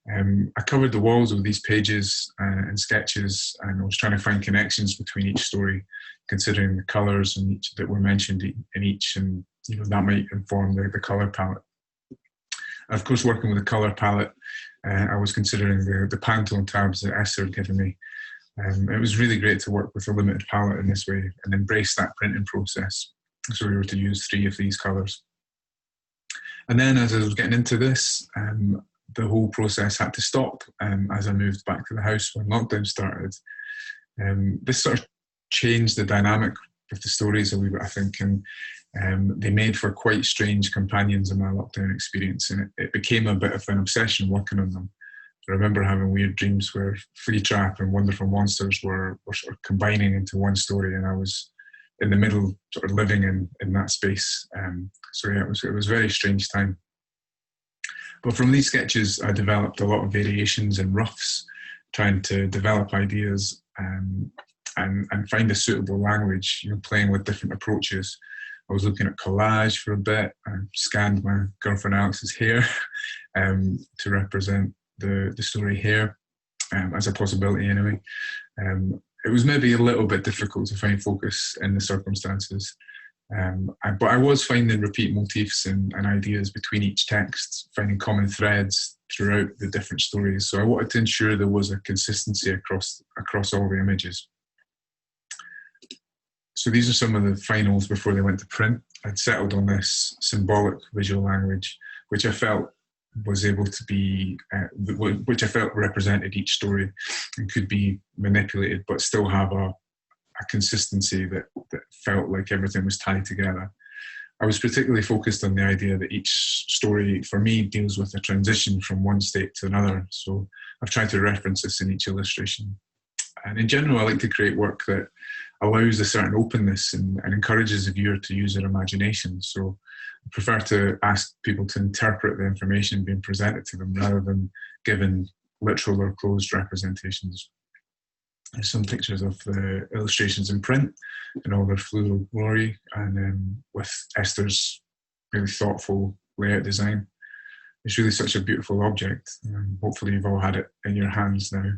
I covered the walls of these pages and sketches, and I was trying to find connections between each story, considering the colours and each that were mentioned in each, and that might inform the colour palette. And of course, working with the colour palette, I was considering the Pantone tabs that Esther had given me. It was really great to work with a limited palette in this way and embrace that printing process. So we were to use 3 of these colours. And then as I was getting into this, the whole process had to stop as I moved back to the house when lockdown started. This sort of changed the dynamic of the stories a wee bit, I think, and they made for quite strange companions in my lockdown experience, and it became a bit of an obsession working on them. I remember having weird dreams where Flea Trap and Wonderful Monsters were sort of combining into one story, and I was in the middle, sort of living in that space. So yeah, it was a very strange time. But from these sketches, I developed a lot of variations and roughs, trying to develop ideas and find a suitable language, playing with different approaches. I was looking at collage for a bit. I scanned my girlfriend Alex's hair to represent the story hair as a possibility anyway. It was maybe a little bit difficult to find focus in the circumstances, but I was finding repeat motifs and ideas between each text, finding common threads throughout the different stories. So I wanted to ensure there was a consistency across all the images. So these are some of the finals before they went to print. I'd settled on this symbolic visual language, which I felt was able to be, which I felt represented each story and could be manipulated, but still have a consistency that felt like everything was tied together. I was particularly focused on the idea that each story, for me, deals with a transition from one state to another. So I've tried to reference this in each illustration. And in general, I like to create work that allows a certain openness and encourages the viewer to use their imagination. So I prefer to ask people to interpret the information being presented to them rather than given literal or closed representations. There's some pictures of the illustrations in print in all their fluid glory, and with Esther's really thoughtful layout design. It's really such a beautiful object. Hopefully you've all had it in your hands now.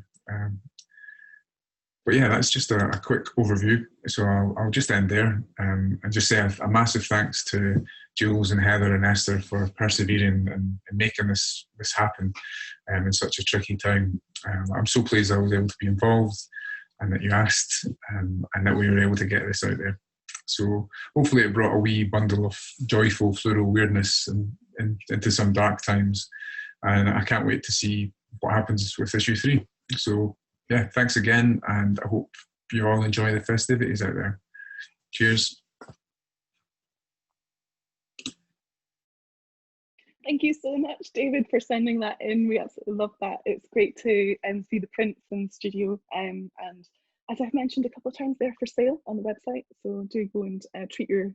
But yeah, that's just a quick overview. So I'll just end there and just say a massive thanks to Jules and Heather and Esther for persevering and making this happen in such a tricky time. I'm so pleased I was able to be involved and that you asked and that we were able to get this out there. So hopefully it brought a wee bundle of joyful floral weirdness into some dark times. And I can't wait to see what happens with issue 3. So yeah, thanks again, and I hope you all enjoy the festivities out there. Cheers. Thank you so much, David, for sending that in. We absolutely love that. It's great to see the prints in studio, and as I've mentioned a couple of times, they're for sale on the website. So do go and treat your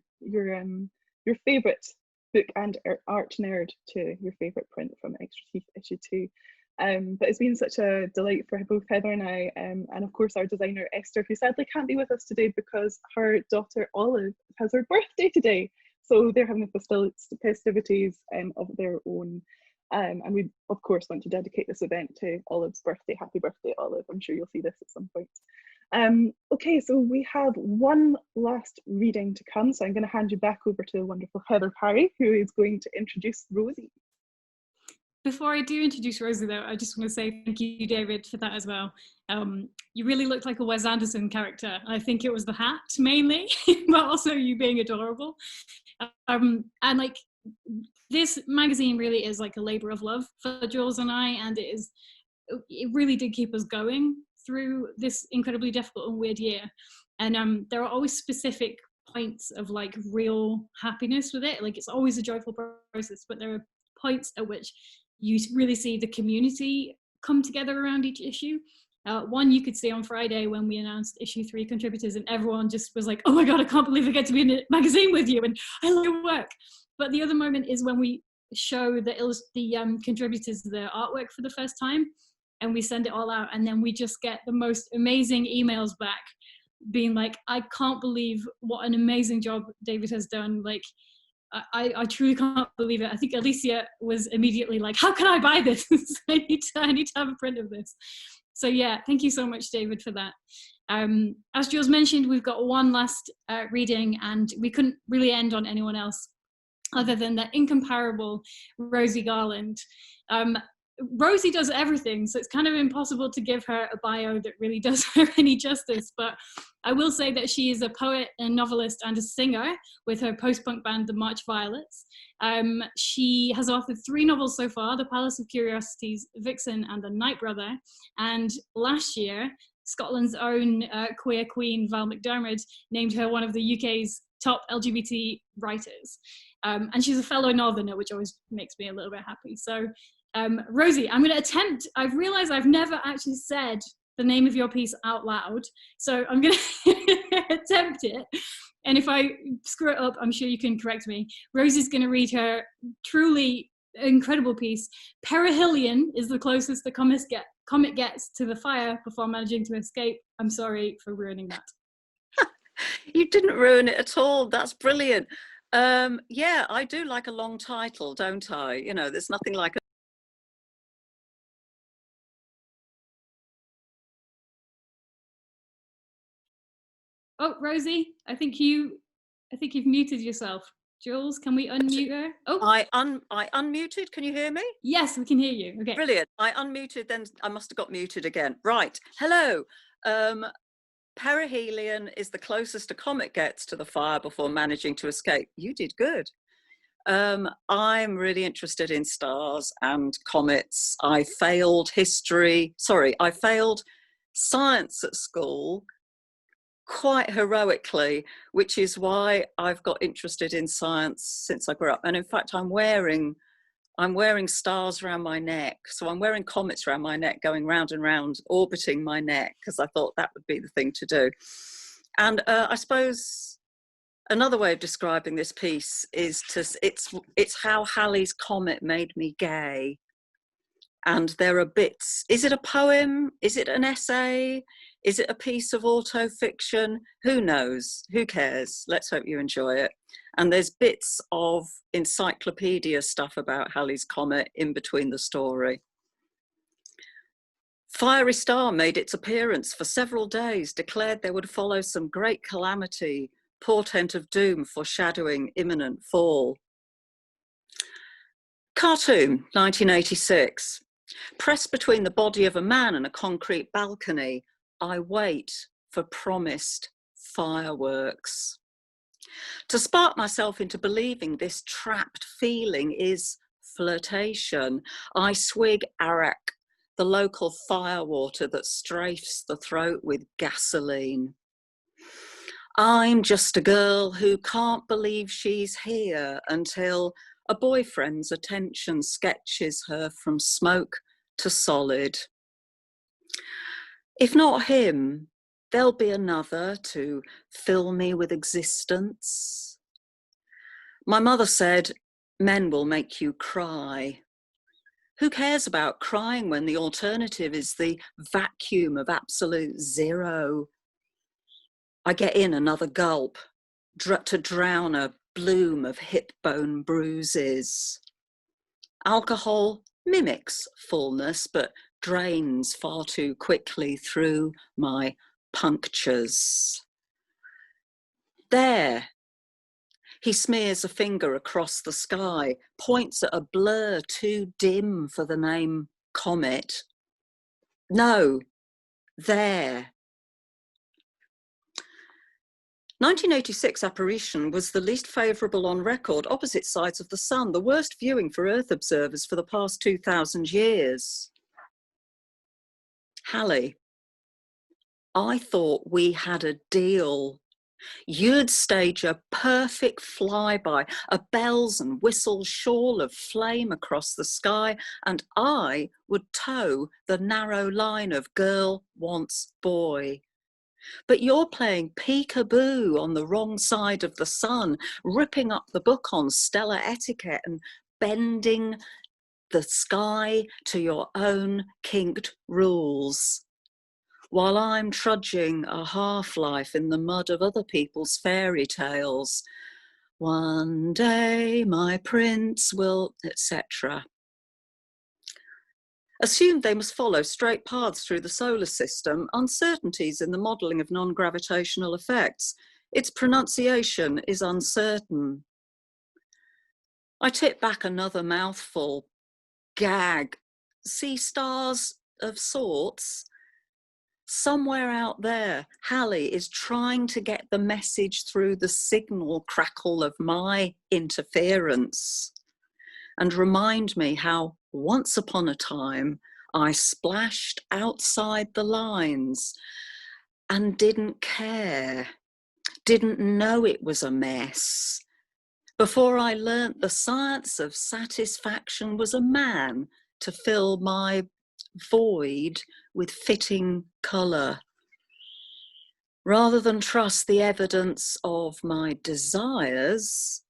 favourite book and art nerd to your favourite print from Extra Teeth issue 2. But it's been such a delight for both Heather and I, and of course our designer Esther, who sadly can't be with us today because her daughter Olive has her birthday today. So they're having the festivities of their own. And we of course want to dedicate this event to Olive's birthday. Happy birthday, Olive. I'm sure you'll see this at some point. Okay, so we have one last reading to come. So I'm going to hand you back over to the wonderful Heather Parry, who is going to introduce Rosie. Before I do introduce Rosie, though, I just want to say thank you, David, for that as well. You really looked like a Wes Anderson character. I think it was the hat mainly, but also you being adorable. And like, this magazine really is like a labor of love for Jules and I, and it really did keep us going through this incredibly difficult and weird year. And there are always specific points of like real happiness with it. Like, it's always a joyful process, but there are points at which you really see the community come together around each issue. One you could see on Friday when we announced issue 3 contributors, and everyone just was like, oh my God, I can't believe I get to be in a magazine with you, and I love your work. But the other moment is when we show the contributors the artwork for the first time, and we send it all out, and then we just get the most amazing emails back being like, I can't believe what an amazing job David has done. Like, I truly can't believe it. I think Alycia was immediately like, how can I buy this? I need to have a print of this. So yeah, thank you so much, David, for that. As Jules mentioned, we've got one last reading, and we couldn't really end on anyone else other than the incomparable Rosie Garland. Rosie does everything, so it's kind of impossible to give her a bio that really does her any justice, but I will say that she is a poet, a novelist, and a singer with her post-punk band, the March Violets. She has authored 3 novels so far, The Palace of Curiosities, Vixen, and The Night Brother, and last year, Scotland's own queer queen, Val McDermid, named her one of the UK's top LGBT writers. And she's a fellow Northerner, which always makes me a little bit happy. So Rosie, I'm going to attempt, I've realized I've never actually said the name of your piece out loud, so I'm going to attempt it, and if I screw it up, I'm sure you can correct me. Rosie's going to read her truly incredible piece. Perihelion is the closest the comet gets to the fire before managing to escape. I'm sorry for ruining that. You didn't ruin it at all. That's brilliant. Yeah, I do like a long title, don't I? You know, there's nothing like a Oh, Rosie, I think you've muted yourself. Jules, can we unmute her? Oh, I unmuted. Can you hear me? yes, we can hear you. Okay. Brilliant. I unmuted, then I must have got muted again. Right. Hello. Perihelion is the closest a comet gets to the fire before managing to escape. You did good. I'm really interested in stars and comets. I failed science at school quite heroically, which is why I've got interested in science since I grew up. And in fact, I'm wearing stars around my neck. So I'm wearing comets around my neck, going round and round, orbiting my neck, because I thought that would be the thing to do. And I suppose another way of describing this piece is it's how Halley's comet made me gay. And there are bits. Is it a poem? Is it an essay? Is it a piece of autofiction? Who knows? Who cares? Let's hope you enjoy it. And there's bits of encyclopedia stuff about Halley's Comet in between the story. Fiery star made its appearance for several days, declared there would follow some great calamity, portent of doom foreshadowing imminent fall. Cartoon, 1986. Pressed between the body of a man and a concrete balcony, I wait for promised fireworks. To spark myself into believing this trapped feeling is flirtation, I swig arak, the local firewater that strafes the throat with gasoline. I'm just a girl who can't believe she's here until a boyfriend's attention sketches her from smoke to solid. If not him, there'll be another to fill me with existence. My mother said, men will make you cry. Who cares about crying when the alternative is the vacuum of absolute zero? I get in another gulp to drown a bloom of hip bone bruises. Alcohol mimics fullness, but drains far too quickly through my punctures. There. He smears a finger across the sky, points at a blur too dim for the name comet. No, there. 1986 apparition was the least favourable on record, opposite sides of the sun, the worst viewing for Earth observers for the past 2,000 years. Halley, I thought we had a deal. You'd stage a perfect flyby, a bells and whistles shawl of flame across the sky, and I would toe the narrow line of girl wants boy. But you're playing peekaboo on the wrong side of the sun, ripping up the book on stellar etiquette and bending the sky to your own kinked rules. While I'm trudging a half-life in the mud of other people's fairy tales. One day my prince will, etc. Assumed they must follow straight paths through the solar system, uncertainties in the modelling of non-gravitational effects. Its pronunciation is uncertain. I tip back another mouthful. Gag. See stars of sorts? Somewhere out there, Halley is trying to get the message through the signal crackle of my interference and remind me how once upon a time I splashed outside the lines and didn't care, didn't know it was a mess. Before I learnt the science of satisfaction was a man to fill my void with fitting colour. Rather than trust the evidence of my desires,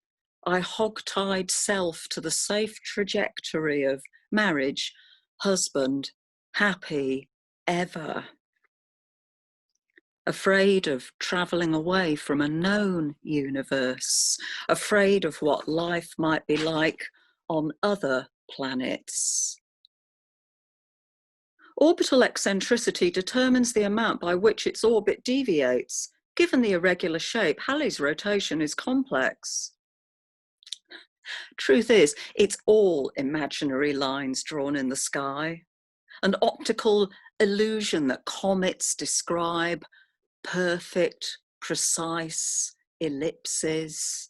I hog-tied self to the safe trajectory of marriage, husband, happy, ever. Afraid of travelling away from a known universe, afraid of what life might be like on other planets. Orbital eccentricity determines the amount by which its orbit deviates. Given the irregular shape, Halley's rotation is complex. Truth is, it's all imaginary lines drawn in the sky, an optical illusion that comets describe perfect, precise ellipses.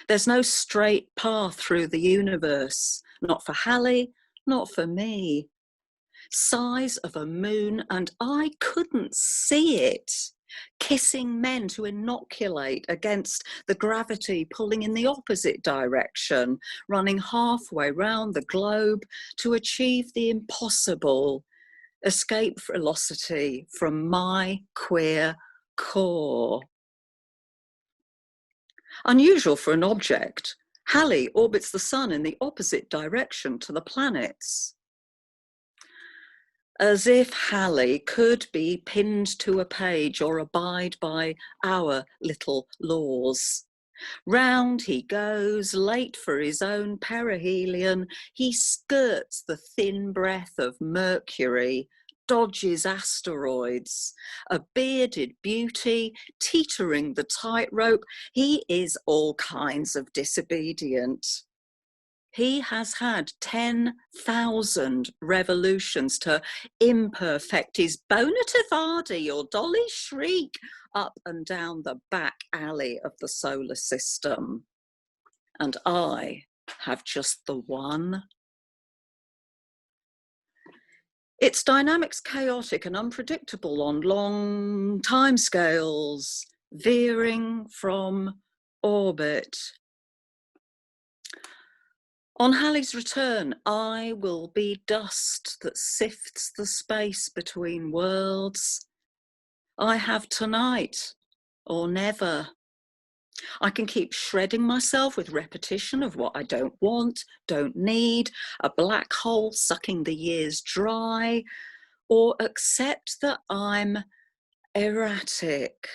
There's no straight path through the universe, not for Halley, not for me. Size of a moon, and I couldn't see it. Kissing men to inoculate against the gravity pulling in the opposite direction, running halfway round the globe to achieve the impossible, escape velocity from my queer core. Unusual for an object, Halley orbits the sun in the opposite direction to the planets. As if Halley could be pinned to a page or abide by our little laws. Round he goes, late for his own perihelion. He skirts the thin breath of Mercury, dodges asteroids. A bearded beauty, teetering the tightrope, he is all kinds of disobedient. He has had 10,000 revolutions to imperfect his Bonative Ardy or Dolly Shriek up and down the back alley of the solar system. And I have just the one. Its dynamics chaotic and unpredictable on long timescales, veering from orbit. On Halley's return, I will be dust that sifts the space between worlds. I have tonight or never. I can keep shredding myself with repetition of what I don't want, don't need, a black hole sucking the years dry, or accept that I'm erratic,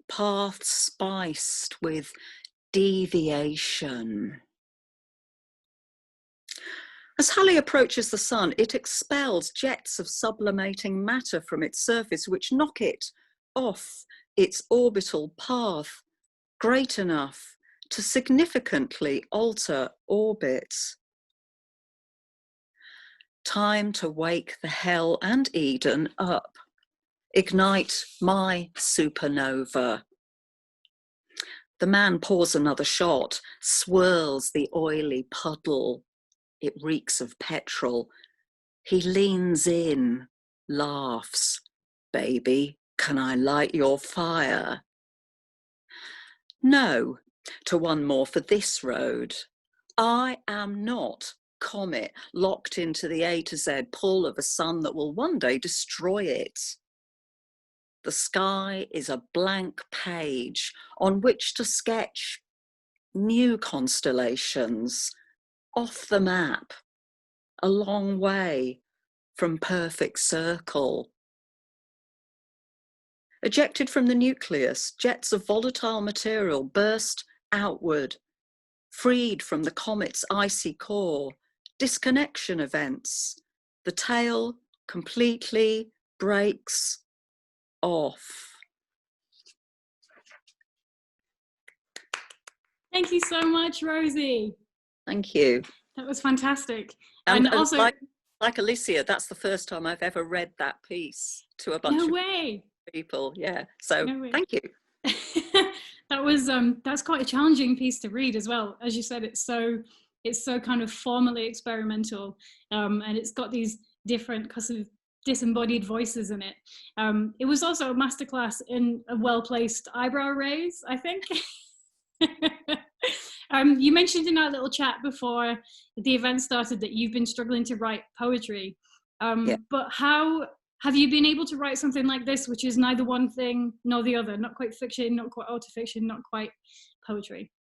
paths spiced with deviation. As Halley approaches the sun, it expels jets of sublimating matter from its surface which knock it off its orbital path, great enough to significantly alter orbit. Time to wake the hell and Eden up, ignite my supernova. The man pours another shot, swirls the oily puddle. It reeks of petrol. He leans in, laughs. Baby, can I light your fire? No, to one more for this road. I am not Comet locked into the A to Z pull of a sun that will one day destroy it. The sky is a blank page on which to sketch new constellations, off the map, a long way from perfect circle. Ejected from the nucleus, jets of volatile material burst outward, freed from the comet's icy core, disconnection events. The tail completely breaks off. Thank you so much, Rosie. Thank you. That was fantastic. And also, like Alycia, that's the first time I've ever read that piece to a bunch no of way. people. Yeah, so No way. thank you. That was that's quite a challenging piece to read as well. As you said, it's so kind of formally experimental, and it's got these different kind of disembodied voices in it. It was also a masterclass in a well-placed eyebrow raise, I think. You mentioned in our little chat before the event started that you've been struggling to write poetry. Yeah. But how have you been able to write something like this, which is neither one thing nor the other, not quite fiction, not quite autofiction, not quite poetry?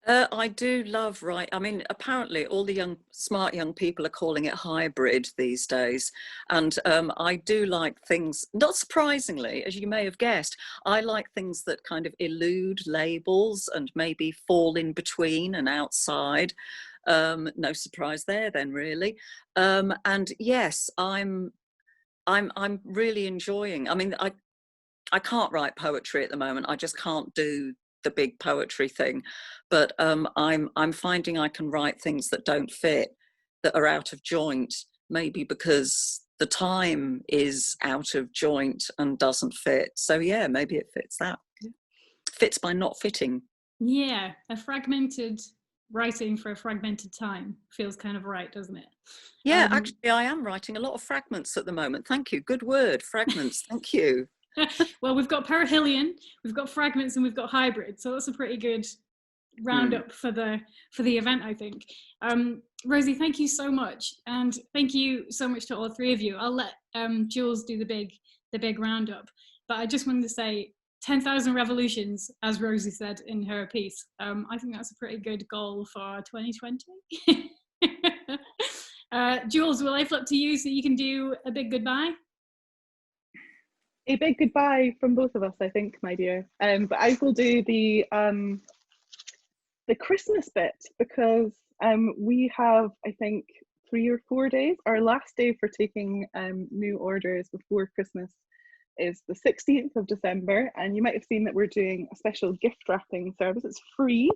I do love writing. I mean, apparently all the smart young people are calling it hybrid these days. And I do like things, not surprisingly, as you may have guessed, I like things that kind of elude labels and maybe fall in between and outside. No surprise there then, really. And yes, I'm really enjoying, I mean, I can't write poetry at the moment. I just can't do the big poetry thing, but I'm finding I can write things that don't fit, that are out of joint, maybe because the time is out of joint and doesn't fit. So yeah, maybe it fits that. Fits by not fitting. Yeah, a fragmented writing for a fragmented time feels kind of right, doesn't it? Yeah, actually I am writing a lot of fragments at the moment. Thank you. Good word, fragments. Thank you. Well, we've got Perihelion, we've got fragments, and we've got hybrid, so that's a pretty good roundup for the event, I think. Rosie, thank you so much, and thank you so much to all three of you. I'll let Jules do the big roundup, but I just wanted to say 10,000 revolutions, as Rosie said in her piece. I think that's a pretty good goal for 2020. Jules, will I flip to you so you can do a big goodbye? A big goodbye from both of us, I think, my dear. But I will do the the Christmas bit, because we have, I think, 3 or 4 days. Our last day for taking new orders before Christmas is the 16th of December, and you might have seen that we're doing a special gift wrapping service. It's free,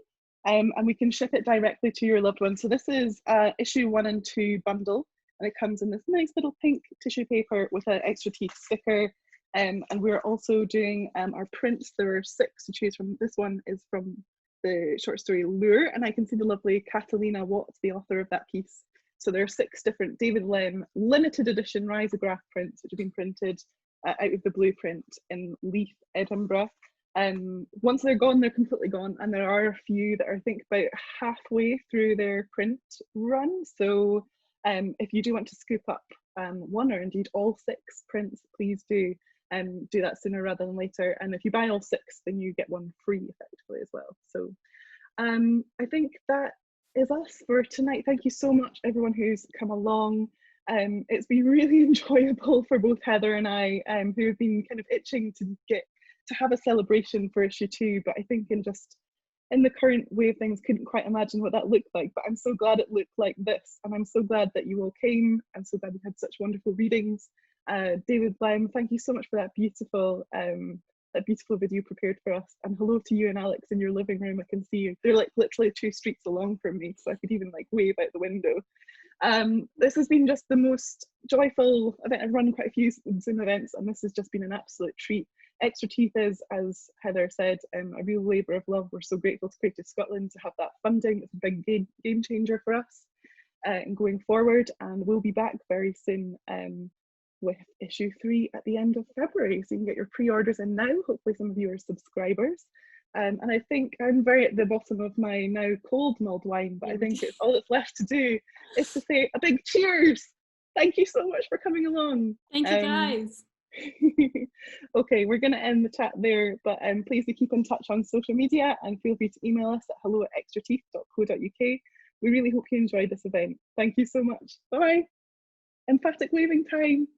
and we can ship it directly to your loved one. So this is issue 1 and 2 bundle, and it comes in this nice little pink tissue paper with an Extra Teeth sticker. And we're also doing our prints. There are 6 to choose from. This one is from the short story Lure, and I can see the lovely Catalina Watts, the author of that piece. So there are 6 different David Lemm limited edition risograph prints which have been printed out of the blueprint in Leith, Edinburgh. Once they're gone, they're completely gone, and there are a few that are, I think, about halfway through their print run. So if you do want to scoop up 1 or indeed all 6 prints, please do that sooner rather than later. And if you buy all 6, then you get 1 free effectively as well. So I think that is us for tonight. Thank you so much everyone who's come along. It's been really enjoyable for both Heather and I, who have been kind of itching to have a celebration for issue 2, but I think in the current way of things couldn't quite imagine what that looked like. But I'm so glad it looked like this, and I'm so glad that you all came. I'm so glad we had such wonderful readings. David Lemm, thank you so much for that beautiful video prepared for us, and hello to you and Alex in your living room. I can see you. They're like literally 2 streets along from me, so I could even like wave out the window. This has been just the most joyful event. I've run quite a few Zoom events, and this has just been an absolute treat. Extra Teeth is, as Heather said, a real labour of love. We're so grateful to Creative Scotland to have that funding. It's a big game changer for us in going forward, and we'll be back very soon with issue 3 at the end of February. So you can get your pre-orders in now. Hopefully some of you are subscribers. And I think I'm very at the bottom of my now cold mulled wine, but I think it's all that's left to do is to say a big cheers. Thank you so much for coming along. Thank you guys. Okay, we're going to end the chat there, but please do keep in touch on social media and feel free to email us at hello@extrateeth.co.uk. We really hope you enjoyed this event. Thank you so much. Bye. Emphatic waving time.